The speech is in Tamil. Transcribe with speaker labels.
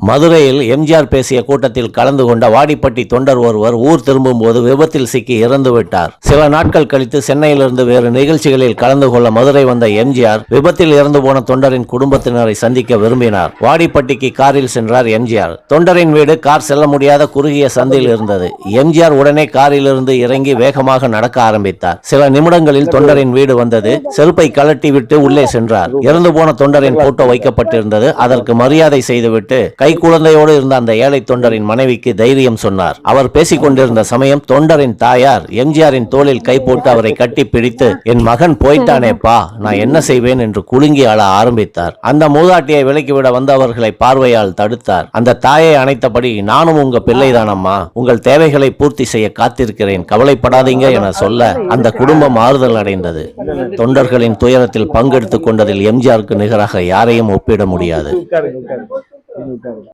Speaker 1: மதுரையில் எம்ஜிஆர் பேசிய கூட்டத்தில் கலந்து கொண்ட வாடிப்பட்டி தொண்டர் ஒருவர் ஊர் திரும்பும் போது விபத்தில் சிக்கி இறந்துவிட்டார். சில நாட்கள் கழித்து சென்னையிலிருந்து வேறு நிகழ்ச்சிகளில் கலந்து கொள்ள மதுரை வந்த எம்ஜிஆர் விபத்தில் இறந்து போன தொண்டரின் குடும்பத்தினரை சந்திக்க விரும்பினார். வாடிப்பட்டிக்கு காரில் சென்றார் எம்ஜிஆர். தொண்டரின் வீடு கார் செல்ல முடியாத குறுகிய சந்தில் இருந்தது. எம்ஜிஆர் உடனே காரிலிருந்து இறங்கி வேகமாக நடக்க ஆரம்பித்தார். சில நிமிடங்களில் தொண்டரின் வீடு வந்தது. செருப்பை கழட்டி விட்டு உள்ளே சென்றார். இறந்து போன தொண்டரின் போட்டோ வைக்கப்பட்டிருந்தது. அதற்கு மரியாதை செய்துவிட்டு குழந்தையோடு இருந்த அந்த ஏழை தொண்டரின் மனைவிக்கு தைரியம் சொன்னார். அவர் பேசிக் கொண்டிருந்த சமயம் தொண்டரின் தாயார் எம்ஜிஆரின் தோளில் கை போட்டு அவரை கட்டி பிடித்து, என் மகன் போயிட்டானேப்பா, நான் என்ன செய்வேன் என்று குலுங்கி அழ ஆரம்பித்தார். அந்த மூதாட்டியை விலக்கிவிட வந்தவர்களை பார்வையால் தடுத்தார். அந்த தாயை அணைத்தபடி, நானும் உங்க பிள்ளைதானம்மா, உங்கள் தேவைகளை பூர்த்தி செய்ய காத்திருக்கிறேன், கவலைப்படாதீங்க என சொல்ல அந்த குடும்பம் ஆறுதல் அடைந்தது. தொண்டர்களின் துயரத்தில் பங்கெடுத்துக் கொண்டதில் எம்ஜிஆருக்கு நிகராக யாரையும் ஒப்பிட முடியாது.